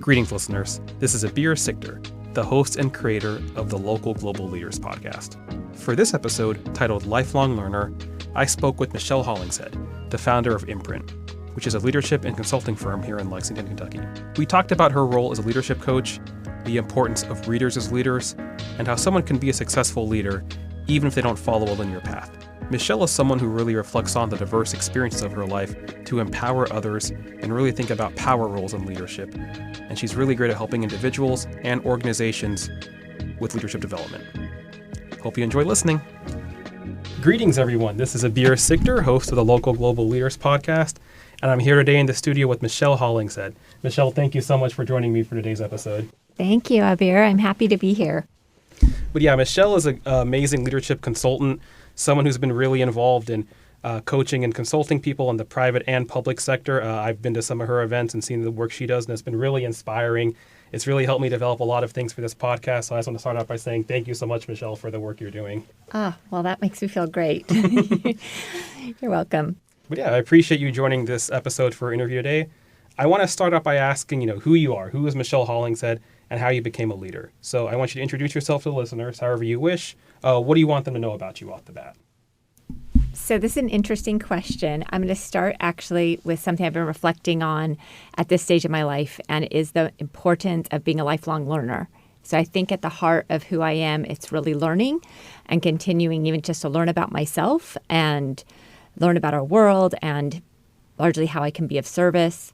Greetings, listeners. This is Abir Sikder, the host and creator of the Local Global Leaders podcast. For this episode, titled Lifelong Learner, I spoke with Michelle Hollingshead, the founder of Imprint, which is a leadership and consulting firm here in Lexington, Kentucky. We talked about her role as a leadership coach, the importance of readers as leaders, and how someone can be a successful leader even if they don't follow a linear path. Michelle is someone who really reflects on the diverse experiences of her life to empower others and really think about power roles in leadership. And she's really great at helping individuals and organizations with leadership development. Hope you enjoy listening. Greetings, everyone. This is Abir Sikder, host of the Local Global Leaders podcast, and I'm here today in the studio with Michelle Hollingshead. Michelle, thank you so much for joining me for today's episode. Thank you, Abir. I'm happy to be here. But yeah, Michelle is an amazing leadership consultant, someone who's been really involved in coaching and consulting people in the private and public sector. I've been to some of her events and seen the work she does, and it's been really inspiring. It's really helped me develop a lot of things for this podcast. So I just want to start out by saying thank you so much, Michelle, for the work you're doing. Well, that makes me feel great. You're welcome. But yeah, I appreciate you joining this episode for our interview today. I want to start out by asking, who you are, who is Michelle Hollingshead, and how you became a leader. So I want you to introduce yourself to the listeners, however you wish. What do you want them to know about you off the bat? So this is an interesting question. I'm going to start actually with something I've been reflecting on at this stage of my life, and is the importance of being a lifelong learner. So I think at the heart of who I am, it's really learning and continuing even just to learn about myself and learn about our world and largely how I can be of service.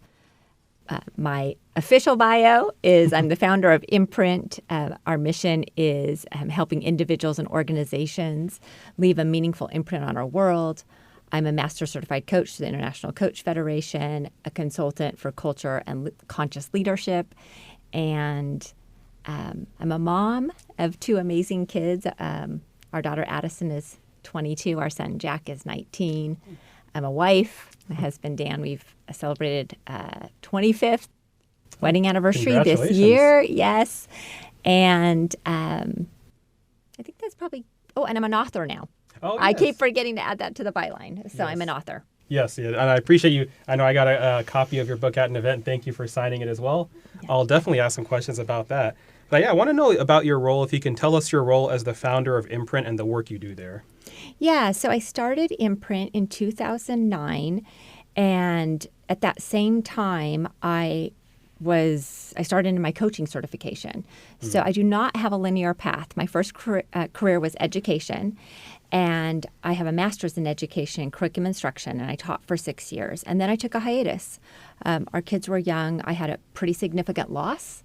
My official bio is I'm the founder of Imprint. Our mission is helping individuals and organizations leave a meaningful imprint on our world. I'm a master certified coach to the International Coach Federation, a consultant for culture and conscious leadership, and I'm a mom of two amazing kids. Our daughter Addison is 22. Our son Jack is 19. I'm a wife. My husband, Dan, we've celebrated 25th wedding anniversary this year. Yes. And I think that's probably, and I'm an author now. Oh, yes. I keep forgetting to add that to the byline. So yes. I'm an author. Yes, yeah, and I appreciate you. I know I got a copy of your book at an event. Thank you for signing it as well. Yeah. I'll definitely ask some questions about that. But yeah, I want to know about your role. If you can tell us your role as the founder of Imprint and the work you do there. Yeah, so I started Imprint in 2009, and at that same time, I started into my coaching certification. So I do not have a linear path. My first career was education, and I have a master's in education and curriculum instruction, and I taught for 6 years. And then I took a hiatus. Our kids were young. I had a pretty significant loss.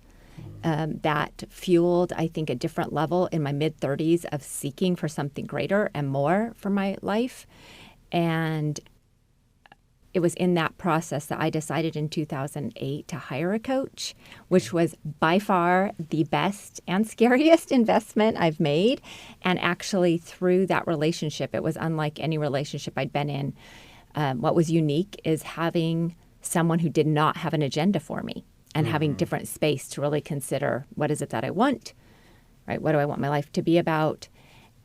That fueled, I think, a different level in my mid-30s of seeking for something greater and more for my life. And it was in that process that I decided in 2008 to hire a coach, which was by far the best and scariest investment I've made. And actually, through that relationship, it was unlike any relationship I'd been in. What was unique is having someone who did not have an agenda for me. And having different space to really consider what is it that I want, right? What do I want my life to be about?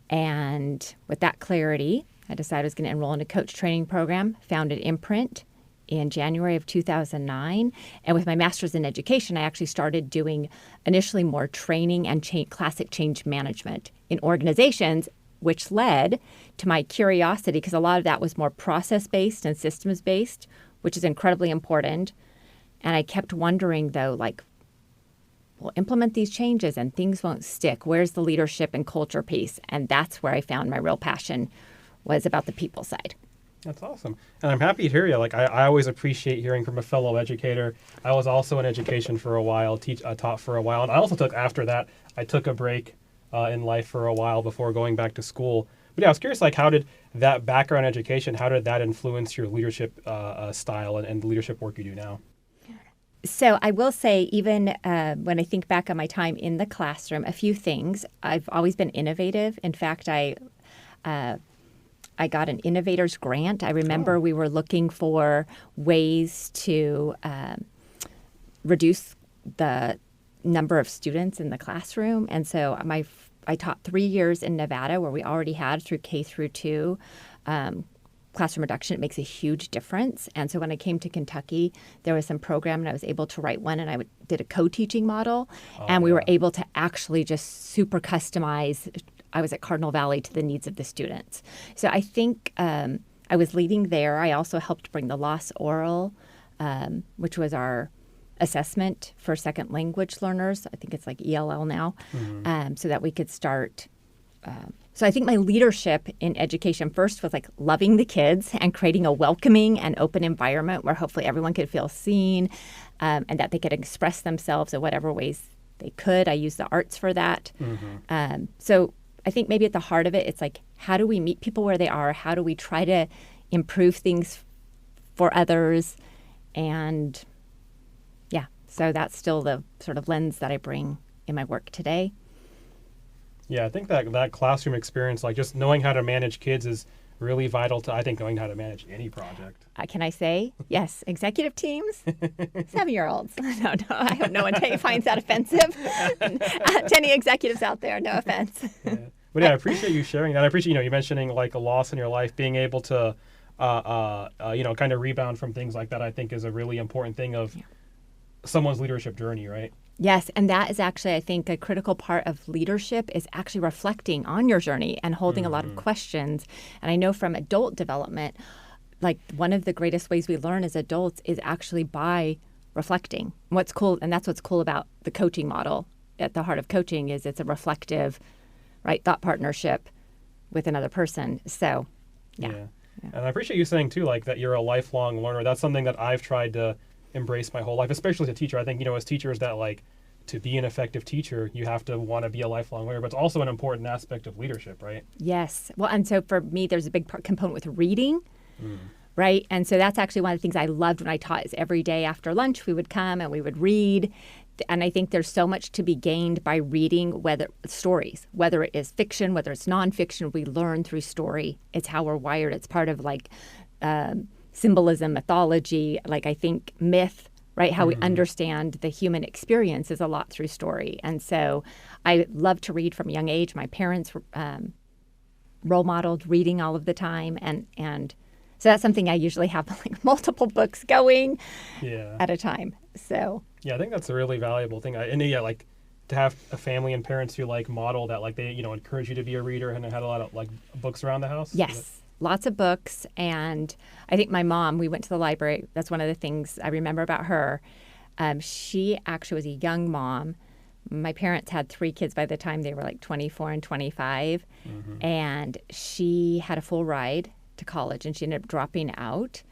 And with that clarity, I decided I was going to enroll in a coach training program, founded Imprint in January of 2009. And with my master's in education, I actually started doing initially more training and classic change management in organizations, which led to my curiosity, because a lot of that was more process-based and systems-based, which is incredibly important. And I kept wondering, though, we'll implement these changes and things won't stick. Where's the leadership and culture piece? And that's where I found my real passion was about the people side. That's awesome. And I'm happy to hear you. I always appreciate hearing from a fellow educator. I was also in education for a while, taught for a while. And I also after that, I took a break in life for a while before going back to school. But yeah, I was curious, how did that background education, how did that influence your leadership style and the leadership work you do now? So I will say, even when I think back on my time in the classroom, a few things. I've always been innovative. In fact, I got an innovators grant. I remember we were looking for ways to reduce the number of students in the classroom. And so I taught 3 years in Nevada, where we already had through K through 2 classroom reduction, it makes a huge difference. And so when I came to Kentucky, there was some program and I was able to write one, and I did a co-teaching model, and we were able to actually just super customize. I was at Cardinal Valley to the needs of the students. So I think I was leading there. I also helped bring the Loss Oral, which was our assessment for second language learners. I think it's like ELL now, so that we could start. So I think my leadership in education first was like loving the kids and creating a welcoming and open environment where hopefully everyone could feel seen, and that they could express themselves in whatever ways they could. I used the arts for that. So I think maybe at the heart of it, it's like, how do we meet people where they are? How do we try to improve things for others? And yeah, so that's still the sort of lens that I bring in my work today. Yeah, I think that classroom experience, like just knowing how to manage kids is really vital to, I think, knowing how to manage any project. Can I say, yes, executive teams, 7-year-olds. No, I hope no one finds that offensive. To any executives out there, no offense. Yeah. But yeah, I appreciate you sharing that. I appreciate, you mentioning like a loss in your life, being able to, kind of rebound from things like that, I think is a really important thing of someone's leadership journey, right? Yes, and that is actually, I think, a critical part of leadership is actually reflecting on your journey and holding a lot of questions. And I know from adult development, like one of the greatest ways we learn as adults is actually by reflecting. What's cool, and that's what's cool about the coaching model at the heart of coaching, is it's a reflective, right, thought partnership with another person. So, yeah. And I appreciate you saying too, like that you're a lifelong learner. That's something that I've tried to embrace my whole life, especially as a teacher. I think, as teachers, that like to be an effective teacher, you have to want to be a lifelong learner, but it's also an important aspect of leadership, right? Yes. Well, and so for me, there's a big component with reading, right? And so that's actually one of the things I loved when I taught, is every day after lunch, we would come and we would read. And I think there's so much to be gained by reading, whether stories, whether it is fiction, whether it's nonfiction, we learn through story. It's how we're wired. It's part of like symbolism, mythology, like I think myth, right? How we understand the human experience is a lot through story. And so I love to read from a young age. My parents role modeled reading all of the time. And so that's something I usually have like multiple books going at a time. So yeah, I think that's a really valuable thing. Like to have a family and parents who like model that, like they, encourage you to be a reader and had a lot of like books around the house. Yes. Lots of books. And I think my mom, we went to the library. That's one of the things I remember about her. She actually was a young mom. My parents had 3 kids by the time they were like 24 and 25. And she had a full ride to college, and she ended up dropping out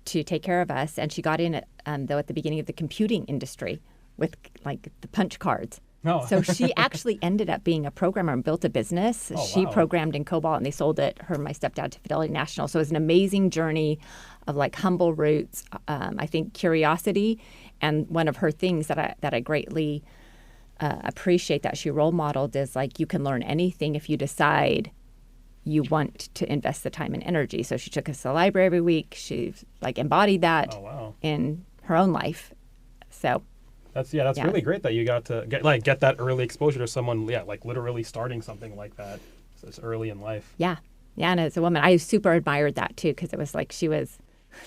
to take care of us. And she got in, though, at the beginning of the computing industry with like the punch cards. Oh. So she actually ended up being a programmer and built a business. She programmed in COBOL, and they sold it, her and my stepdad, to Fidelity National. So it was an amazing journey of like humble roots, I think curiosity. And one of her things that I greatly appreciate that she role modeled is like, you can learn anything if you decide you want to invest the time and energy. So she took us to the library every week. She like embodied that in her own life. So that's really great that you got to get that early exposure to someone, like literally starting something like that so it's early in life. Yeah, and as a woman, I super admired that too, because it was like she was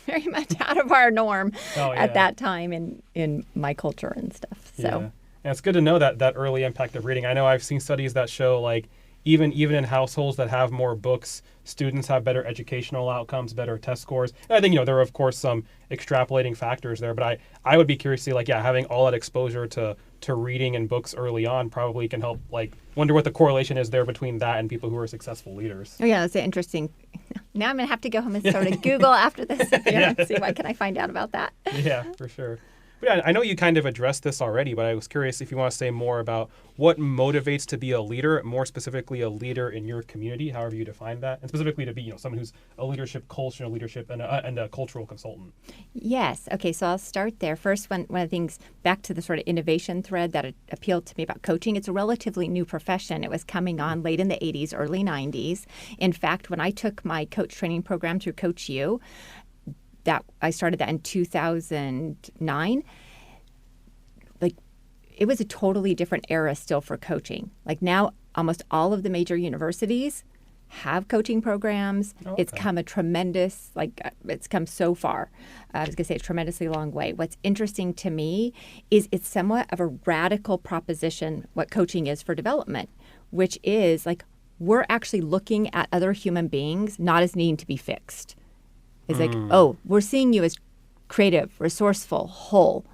very much out of our norm at that time in my culture and stuff. So and it's good to know that early impact of reading. I know I've seen studies that show like even in households that have more books, students have better educational outcomes, better test scores. And I think, there are, of course, some extrapolating factors there, but I would be curious to see, having all that exposure to reading and books early on probably can help, wonder what the correlation is there between that and people who are successful leaders. Oh, yeah, that's interesting. Now I'm going to have to go home and sort of Google after this and see what can I find out about that. Yeah, for sure. But I know you kind of addressed this already, but I was curious if you want to say more about what motivates to be a leader, more specifically a leader in your community, however you define that, and specifically to be someone who's a cultural leadership and a cultural consultant. Yes. Okay, so I'll start there. First, one of the things, back to the sort of innovation thread that appealed to me about coaching, it's a relatively new profession. It was coming on late in the 80s, early 90s. In fact, when I took my coach training program through Coach U, that I started that in 2009. It was a totally different era still for coaching. Like now, almost all of the major universities have coaching programs. Okay. It's come a tremendous, it's come so far. I was going to say a tremendously long way. What's interesting to me is it's somewhat of a radical proposition, what coaching is for development, which is like we're actually looking at other human beings not as needing to be fixed. It's like, oh, we're seeing you as creative, resourceful, whole,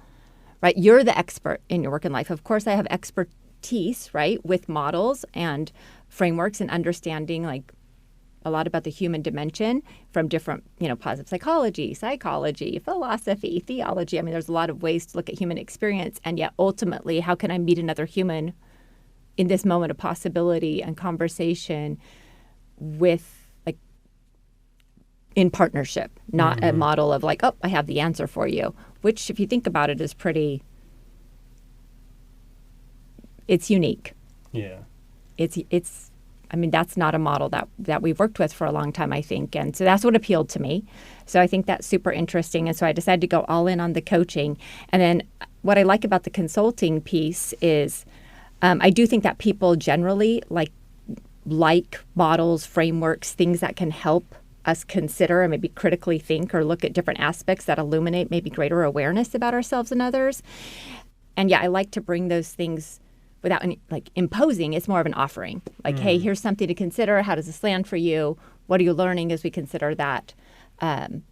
right? You're the expert in your work and life. Of course, I have expertise, right, with models and frameworks and understanding like a lot about the human dimension from different, positive psychology, philosophy, theology. I mean, there's a lot of ways to look at human experience. And yet ultimately, how can I meet another human in this moment of possibility and conversation with in partnership, not a model of like, oh, I have the answer for you, which if you think about it is it's unique. Yeah. That's not a model that we've worked with for a long time, I think. And so that's what appealed to me. So I think that's super interesting. And so I decided to go all in on the coaching. And then what I like about the consulting piece is I do think that people generally like models, frameworks, things that can help us consider and maybe critically think or look at different aspects that illuminate maybe greater awareness about ourselves and others. And yeah, I like to bring those things without any, imposing. It's more of an offering. Hey, here's something to consider. How does this land for you? What are you learning as we consider that? And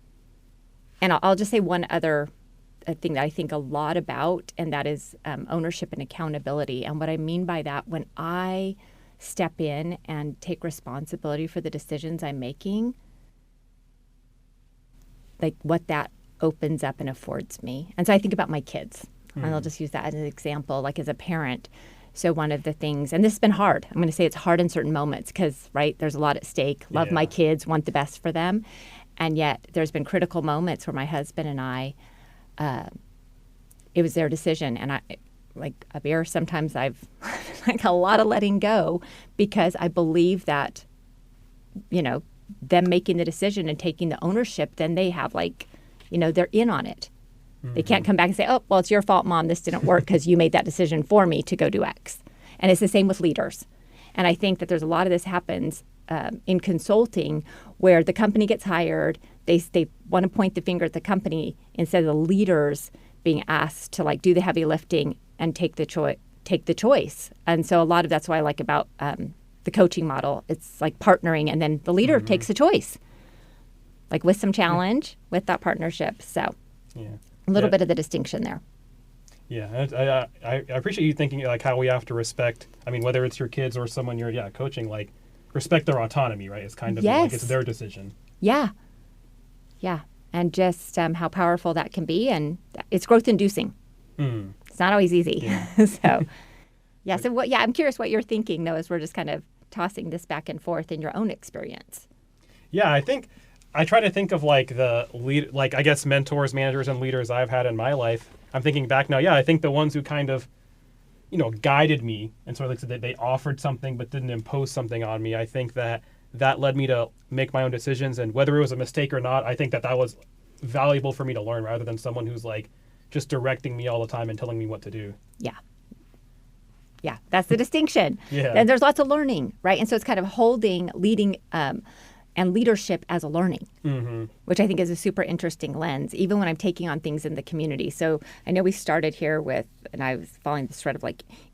I'll just say one other thing that I think a lot about, and that is ownership and accountability. And what I mean by that, when I step in and take responsibility for the decisions I'm making, what that opens up and affords me. And so I think about my kids, and I'll just use that as an example, as a parent. So one of the things, and this has been hard. I'm going to say it's hard in certain moments because, right, there's a lot at stake. Love my kids, want the best for them. And yet there's been critical moments where my husband and I, it was their decision. And Abir, sometimes I've a lot of letting go because I believe that, them making the decision and taking the ownership, then they have they're in on it. They can't come back and say, oh, well, it's your fault, Mom. This didn't work because you made that decision for me to go do X. And it's the same with leaders. And I think that there's a lot of this happens in consulting where the company gets hired. They want to point the finger at the company instead of the leaders being asked to do the heavy lifting and take the choice. And so a lot of that's what I like about the coaching model. It's partnering, and then the leader takes a choice, with some challenge, with that partnership. So a little bit of the distinction there. Yeah, I appreciate you thinking how we have to respect. I mean, whether it's your kids or someone you're coaching, respect their autonomy, right? It's kind of it's their decision. Yeah, and just how powerful that can be, and it's growth inducing. It's not always easy. Yeah. So I'm curious what you're thinking though, as we're just kind of tossing this back and forth in your own experience. Yeah, I think I try to think of the lead, I guess mentors, managers, and leaders I've had in my life. I'm thinking back now. Yeah, I think the ones who kind of, guided me and sort of they offered something but didn't impose something on me. I think that led me to make my own decisions, and whether it was a mistake or not, I think that was valuable for me to learn rather than someone who's just directing me all the time and telling me what to do. Yeah, that's the distinction. Yeah. And there's lots of learning, right? And so it's kind of leading, and leadership as a learning, which I think is a super interesting lens, even when I'm taking on things in the community. So I know we started here with, and I was following this thread of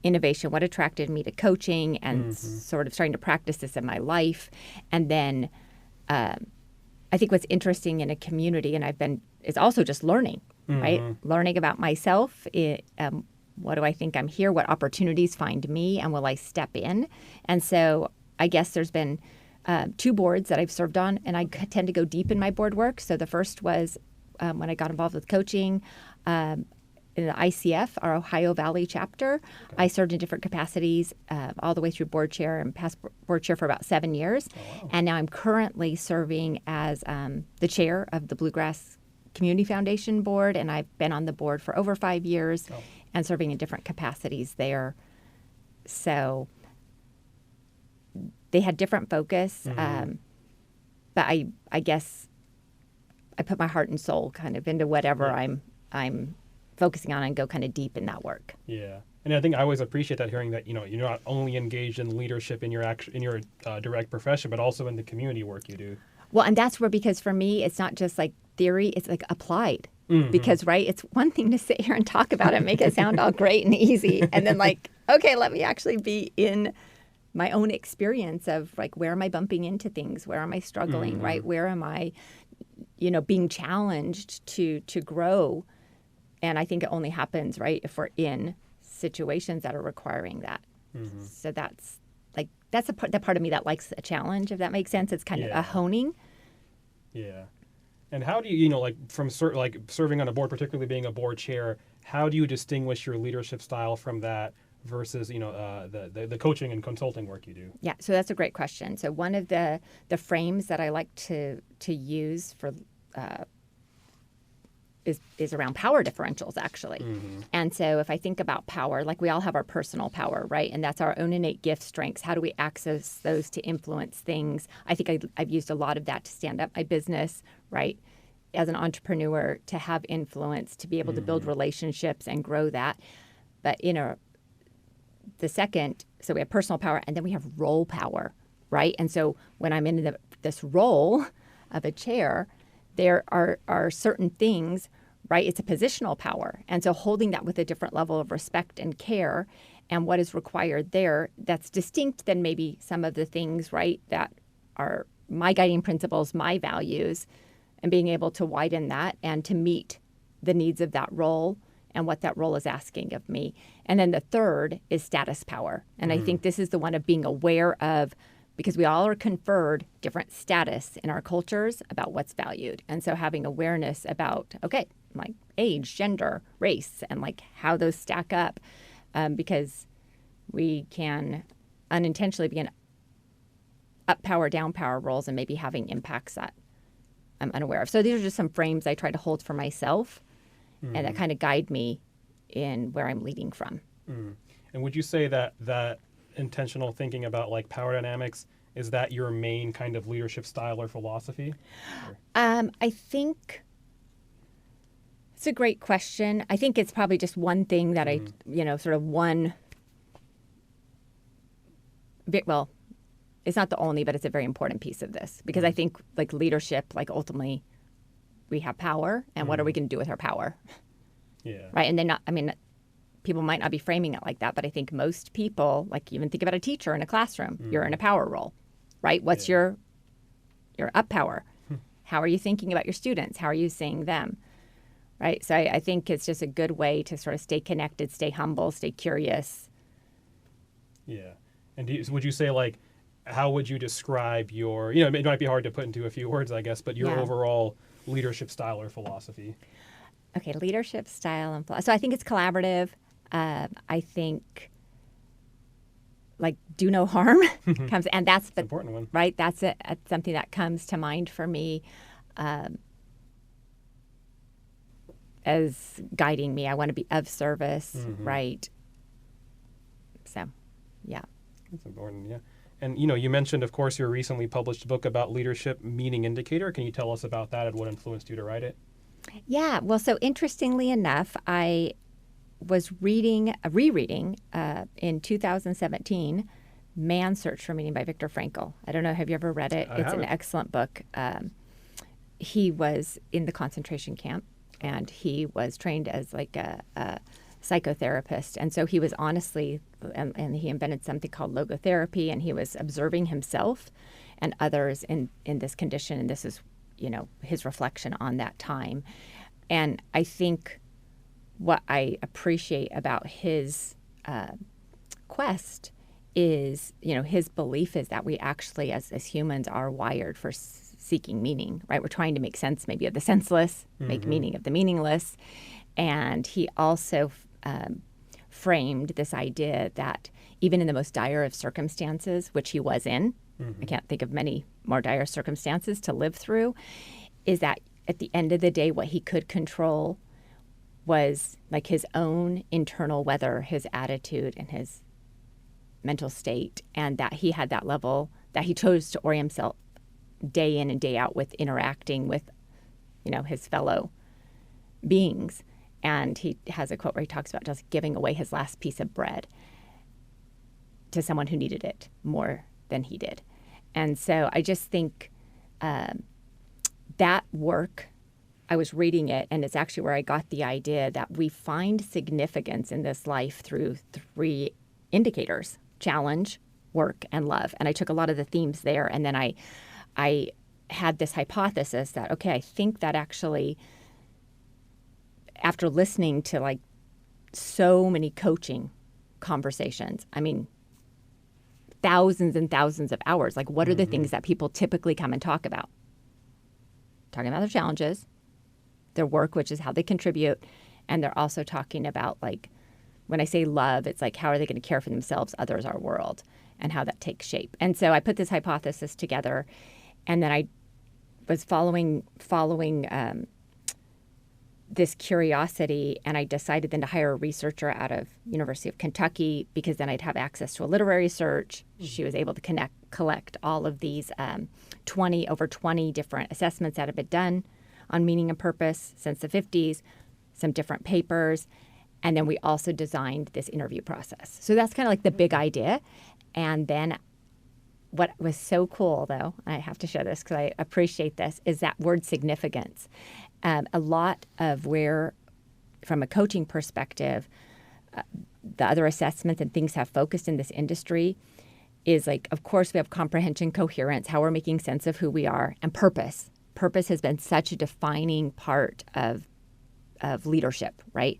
innovation, what attracted me to coaching and sort of starting to practice this in my life. And then I think what's interesting in a community, and it's also just learning, right? Learning about myself. What do I think I'm here? What opportunities find me? And will I step in? And so I guess there's been 2 boards that I've served on, and I tend to go deep in my board work. So the first was when I got involved with coaching in the ICF, our Ohio Valley chapter. Okay. I served in different capacities all the way through board chair and past board chair for about 7 years. Oh, wow. And now I'm currently serving as the chair of the Bluegrass Community Foundation board, and I've been on the board for over 5 years and serving in different capacities there. So they had different focus, but I guess I put my heart and soul kind of into whatever I'm focusing on and go kind of deep in that work. Yeah, And I think I always appreciate that, hearing that, you're not only engaged in leadership in your direct profession, but also in the community work you do. Well, and that's where, because for me, it's not just like theory, it's like applied. Mm-hmm. Because, right, it's one thing to sit here and talk about it, make it sound all great and easy. And then like, okay, let me actually be in my own experience of like, where am I bumping into things? Where am I struggling, Mm-hmm. right? Where am I, being challenged to grow? And I think it only happens, right, if we're in situations that are requiring that. Mm-hmm. So that's the part of me that likes a challenge, if that makes sense. It's kind of a honing. Yeah. And how do you, from serving on a board, particularly being a board chair, how do you distinguish your leadership style from that versus, the coaching and consulting work you do? Yeah, so that's a great question. So one of the frames that I like to use for is around power differentials, actually. Mm-hmm. And so if I think about power, like we all have our personal power, right? And that's our own innate gifts, strengths. How do we access those to influence things? I think I've used a lot of that to stand up my business, right? As an entrepreneur, to have influence, to be able to build relationships and grow that. But the second, so we have personal power, and then we have role power, right? And so when I'm in this role of a chair, there are certain things, right? It's a positional power. And so holding that with a different level of respect and care and what is required there, that's distinct than maybe some of the things, right, that are my guiding principles, my values, and being able to widen that and to meet the needs of that role and what that role is asking of me. And then the third is status power. And I think this is the one of being aware of, because we all are conferred different status in our cultures about what's valued. And so having awareness about, okay, like age, gender, race, and like how those stack up, because we can unintentionally be in up power, down power roles and maybe having impacts that I'm unaware of. So these are just some frames I try to hold for myself and that kind of guide me in where I'm leading from. And would you say that intentional thinking about like power dynamics, is that your main kind of leadership style or philosophy? I think it's a great question. I think it's probably just one thing that I, sort of one, well, it's not the only, but it's a very important piece of this, because I think like leadership, like ultimately we have power, and what are we going to do with our power? Yeah. Right. And then people might not be framing it like that, but I think most people, like even think about a teacher in a classroom, you're in a power role, right? What's your up power? How are you thinking about your students? How are you seeing them? Right. So I think it's just a good way to sort of stay connected, stay humble, stay curious. Yeah. And would you say, like, how would you describe your, it might be hard to put into a few words, I guess, but your overall leadership style or philosophy? Okay, leadership style and philosophy. So I think it's collaborative. I think like do no harm comes, and that's an important one, right? That's something that comes to mind for me as guiding me. I want to be of service, right? So, yeah, that's important. Yeah, and you mentioned, of course, your recently published book about leadership, Meaning Indicator. Can you tell us about that and what influenced you to write it? Yeah, well, so interestingly enough, I was rereading in 2017, Man's Search for Meaning by Viktor Frankl. I don't know, have you ever read it? It's an excellent book. He was in the concentration camp, and he was trained as like a psychotherapist. And so he was honestly, and he invented something called logotherapy, and he was observing himself and others in this condition. And this is his reflection on that time. And I think what I appreciate about his quest is, his belief is that we actually, as humans, are wired for seeking meaning, right? We're trying to make sense maybe of the senseless, make meaning of the meaningless. And he also framed this idea that even in the most dire of circumstances, which he was in, I can't think of many more dire circumstances to live through, is that at the end of the day, what he could control was like his own internal weather, his attitude, and his mental state, and that he had that level that he chose to orient himself day in and day out with interacting with, his fellow beings. And he has a quote where he talks about just giving away his last piece of bread to someone who needed it more than he did. And so I just think that work, I was reading it, and it's actually where I got the idea that we find significance in this life through 3 indicators: challenge, work, and love. And I took a lot of the themes there, and then I had this hypothesis that, okay, I think that actually, after listening to like so many coaching conversations, I mean, thousands and thousands of hours, like what are the things that people typically come and talk about? Talking about their challenges, their work, which is how they contribute. And they're also talking about, like, when I say love, it's like, how are they going to care for themselves, others, our world, and how that takes shape. And so I put this hypothesis together, and then I was following this curiosity, and I decided then to hire a researcher out of University of Kentucky, because then I'd have access to a literary search. She was able to collect all of these over 20 different assessments that have been done on meaning and purpose since the 50s, some different papers, and then we also designed this interview process. So that's kind of like the big idea. And then what was so cool, though, I have to show this because I appreciate this, is that word significance. A lot of where, from a coaching perspective, the other assessments and things have focused in this industry is like, of course, we have comprehension, coherence, how we're making sense of who we are, and purpose. Purpose has been such a defining part of leadership, right?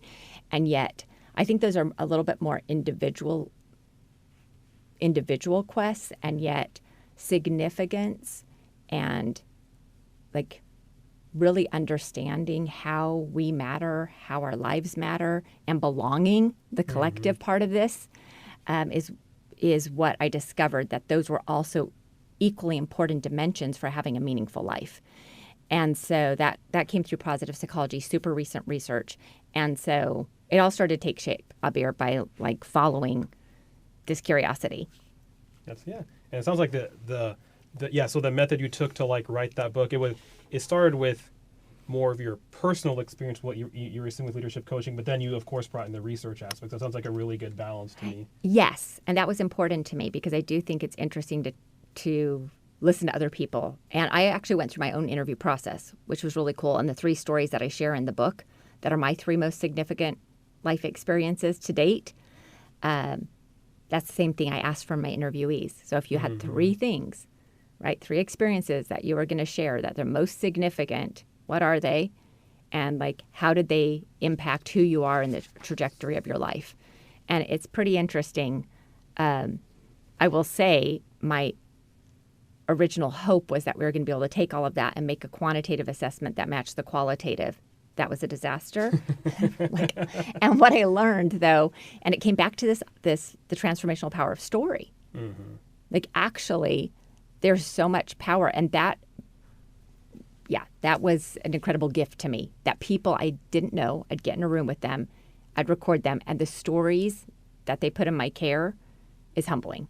And yet, I think those are a little bit more individual quests, and yet significance and like really understanding how we matter, how our lives matter, and belonging, the collective part of this, is what I discovered, that those were also equally important dimensions for having a meaningful life. And so that came through positive psychology, super recent research. And so it all started to take shape, Abir, by like following this curiosity. And it sounds like so the method you took to like write that book, it started with more of your personal experience, what you were seeing with leadership coaching, but then you of course brought in the research aspect. That sounds like a really good balance to me. Yes, and that was important to me because I do think it's interesting to listen to other people. And I actually went through my own interview process, which was really cool. And the 3 stories that I share in the book that are my 3 most significant life experiences to date, that's the same thing I asked from my interviewees. So if you had 3 things, right, 3 experiences that you were going to share that they're most significant, what are they? And like, how did they impact who you are in the trajectory of your life? And it's pretty interesting. I will say my original hope was that we were going to be able to take all of that and make a quantitative assessment that matched the qualitative. That was a disaster. And what I learned, though, and it came back to the transformational power of story. Like, actually, there's so much power, and that was an incredible gift to me, that people I didn't know, I'd get in a room with them, I'd record them, and the stories that they put in my care is humbling.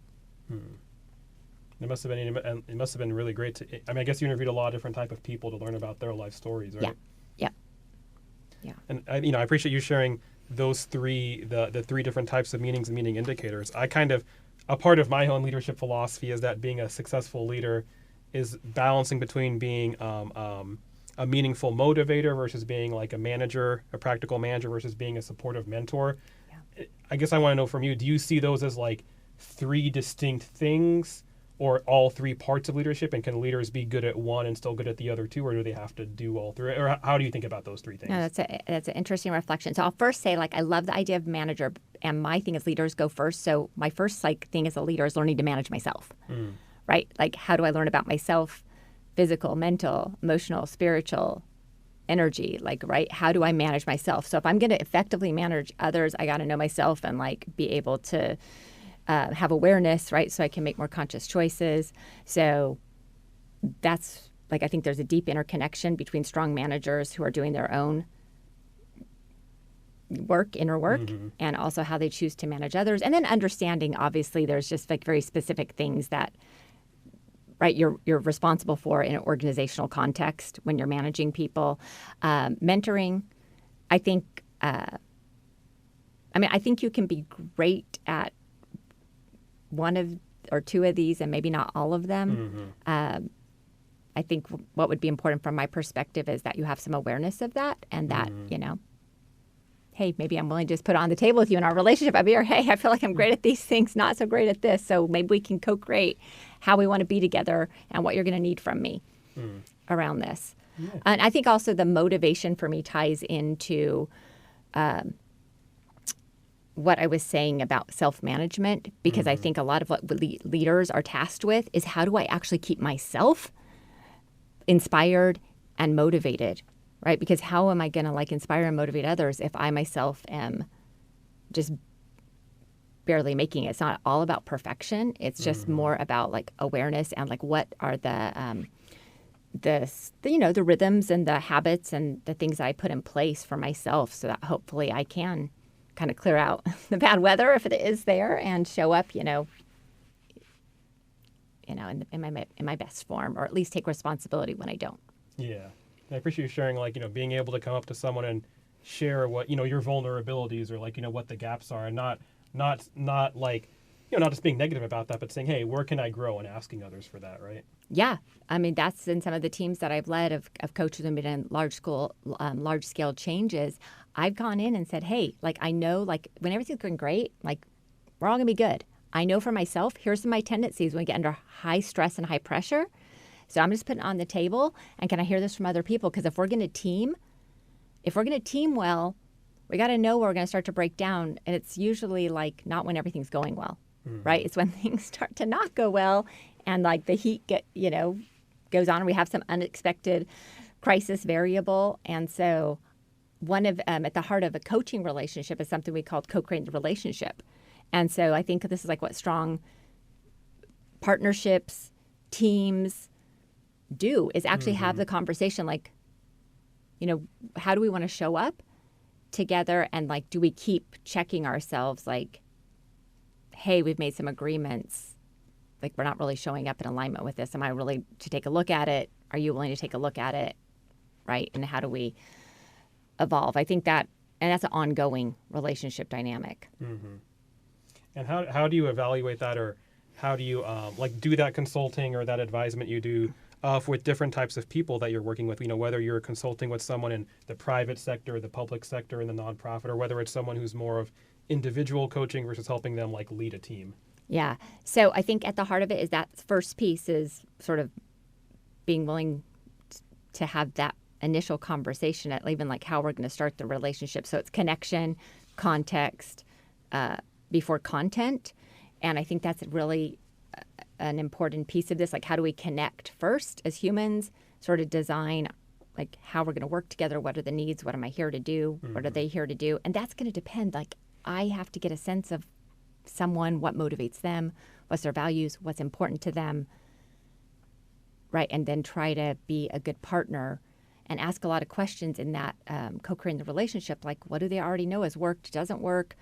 It must have been really great to, I mean, I guess you interviewed a lot of different type of people to learn about their life stories, right? Yeah. And I appreciate you sharing those 3, the 3 different types of meanings and meaning indicators. A part of my own leadership philosophy is that being a successful leader is balancing between being a meaningful motivator versus being like a manager, a practical manager versus being a supportive mentor. Yeah. I guess I want to know from you, do you see those as like 3 distinct things, or all 3 parts of leadership, and can leaders be good at one and still good at the other 2, or do they have to do all 3? Or how do you think about those 3 things? No, that's an interesting reflection. So I'll first say, like, I love the idea of manager, and my thing is leaders go first. So my first thing as a leader is learning to manage myself, right? Like, how do I learn about myself? Physical, mental, emotional, spiritual, energy, like, right? How do I manage myself? So if I'm going to effectively manage others, I got to know myself and like be able to have awareness, right? So I can make more conscious choices. So that's like, I think there's a deep interconnection between strong managers who are doing their own inner work, and also how they choose to manage others. And then understanding, obviously, there's just like very specific things that, right, you're responsible for in an organizational context when you're managing people. Mentoring, I think I mean, I think you can be great at one of or two of these and maybe not all of them. I think what would be important from my perspective is that you have some awareness of that and that, hey, maybe I'm willing to just put it on the table with you in our relationship. I'd be, or hey, I feel like I'm great at these things, not so great at this. So maybe we can co-create how we want to be together and what you're going to need from me around this. Yeah. And I think also the motivation for me ties into what I was saying about self-management, because I think a lot of what leaders are tasked with is how do I actually keep myself inspired and motivated, right? Because how am I going to like inspire and motivate others if I myself am just barely making it? It's not all about perfection. It's just more about like awareness and like what are the rhythms and the habits and the things that I put in place for myself so that hopefully I can kind of clear out the bad weather if it is there and show up, in my best form, or at least take responsibility when I don't. Yeah. I appreciate you sharing, like, being able to come up to someone and share what, your vulnerabilities or like, what the gaps are, and not like, not just being negative about that, but saying, hey, where can I grow, and asking others for that, right? Yeah. I mean, that's in some of the teams that I've led of coaches and been in large scale changes. I've gone in and said, hey, like, I know, like, when everything's going great, like, we're all going to be good. I know for myself, here's my tendencies when we get under high stress and high pressure. So I'm just putting it on the table. And can I hear this from other people? Because if we're going to team well, we got to know where we're going to start to break down. And it's usually like not when everything's going well, right? It's when things start to not go well and like the heat goes on and we have some unexpected crisis variable. And so one of at the heart of a coaching relationship is something we call co-creating the relationship. And so I think this is like what strong partnerships, teams do, is actually have the conversation like, how do we want to show up together? And like, do we keep checking ourselves like, hey, we've made some agreements. Like, we're not really showing up in alignment with this. Am I really to take a look at it? Are you willing to take a look at it? Right. And how do we evolve? I think that, and that's an ongoing relationship dynamic. And how do you evaluate that, or how do you do that consulting or that advisement you do with different types of people that you're working with? Whether you're consulting with someone in the private sector, the public sector, and the nonprofit, or whether it's someone who's more of individual coaching versus helping them like lead a team. Yeah. So I think at the heart of it is that first piece is sort of being willing to have that initial conversation at even like how we're going to start the relationship. So it's connection, context, before content. And I think that's really an important piece of this. Like, how do we connect first as humans, sort of design like how we're going to work together? What are the needs? What am I here to do? What are they here to do? And that's going to depend. Like, I have to get a sense of someone, what motivates them, what's their values, what's important to them, right? And then try to be a good partner and ask a lot of questions in that co-creating the relationship. Like, what do they already know has worked, doesn't work,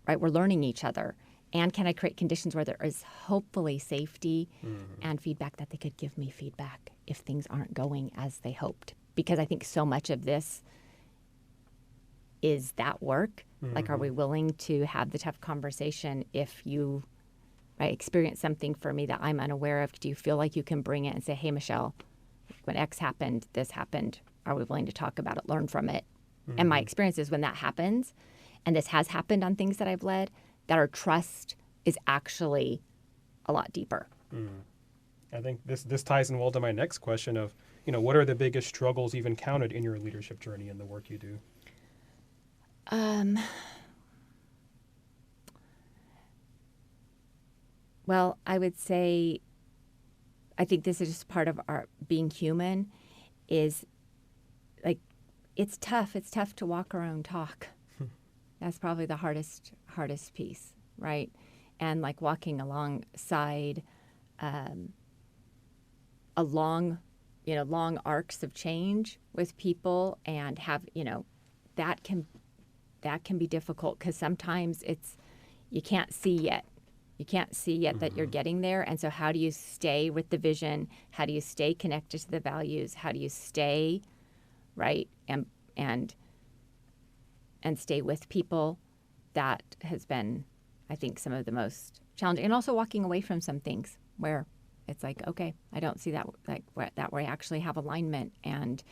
right? We're learning each other. And can I create conditions where there is hopefully safety and feedback, that they could give me feedback if things aren't going as they hoped? Because I think so much of this is that work. Like, are we willing to have the tough conversation if you experience something for me that I'm unaware of? Do you feel like you can bring it and say, hey, Michelle, when X happened, this happened. Are we willing to talk about it, learn from it? And my experience is when that happens, and this has happened on things that I've led, that our trust is actually a lot deeper. I think this ties in well to my next question of, what are the biggest struggles you've encountered in your leadership journey and the work you do? Well, I would say, I think this is just part of our being human, is like, it's tough. It's tough to walk our own talk. That's probably the hardest piece, right? And like walking alongside long arcs of change with people, and have, that can be difficult, because sometimes you can't see yet. You can't see yet that you're getting there. And so how do you stay with the vision? How do you stay connected to the values? How do you stay, right? And and stay with people, that has been, I think, some of the most challenging. And also walking away from some things where it's like, okay, I don't see that that where I actually have alignment. And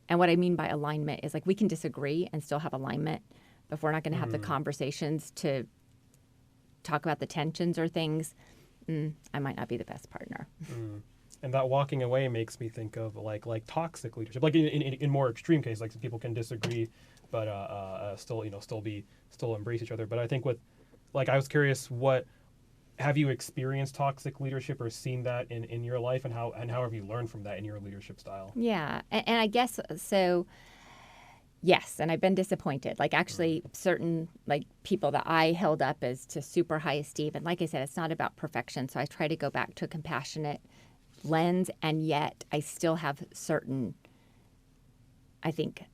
what I mean by alignment is like we can disagree and still have alignment, but if we're not going to have the conversations to talk about the tensions or things, I might not be the best partner. And that walking away makes me think of like toxic leadership, like in more extreme cases, like people can disagree, but still embrace each other. But I think I was curious, what have you experienced toxic leadership or seen that in your life, and how have you learned from that in your leadership style? Yeah, and I guess so. Yes, and I've been disappointed. Like actually certain like people that I held up as to super high esteem. And like I said, it's not about perfection. So I try to go back to a compassionate lens, and yet I still have certain, I think,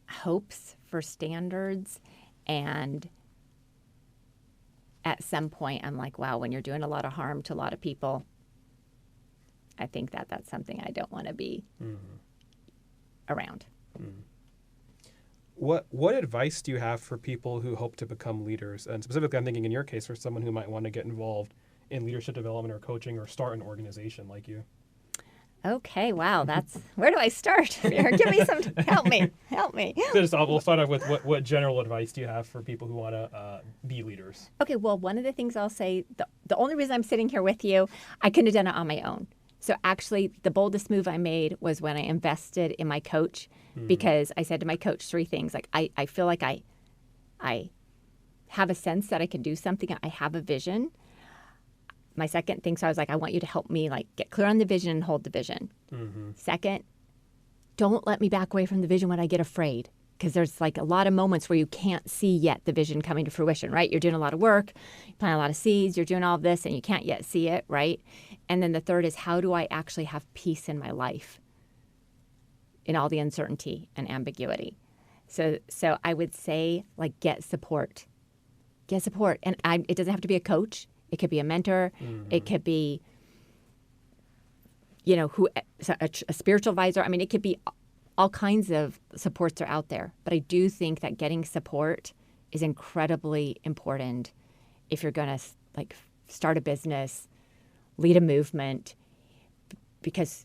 hopes for standards. And at some point I'm like, wow, when you're doing a lot of harm to a lot of people, I think that's something I don't want to be around. What advice do you have for people who hope to become leaders? And specifically, I'm thinking in your case for someone who might want to get involved in leadership development or coaching or start an organization like you. Okay, wow, that's where do I start? Here, give me some help me. So we'll start off with what general advice do you have for people who want to be leaders? Okay, well, one of the things I'll say, the only reason I'm sitting here with you, I couldn't have done it on my own. So actually, the boldest move I made was when I invested in my coach, because I said to my coach 3 things. Like, I feel like I have a sense that I can do something. I have a vision. My second thing, so I was like, I want you to help me like get clear on the vision and hold the vision. Second, don't let me back away from the vision when I get afraid, because there's like a lot of moments where you can't see yet the vision coming to fruition, right? You're doing a lot of work, you're planting a lot of seeds, you're doing all of this, and you can't yet see it, right? And then the third is, how do I actually have peace in my life in all the uncertainty and ambiguity? So I would say, like, get support. Get support. And it doesn't have to be a coach. It could be a mentor. It could be, a spiritual advisor. I mean, it could be all kinds of supports are out there. But I do think that getting support is incredibly important if you're going to like start a business, lead a movement, because,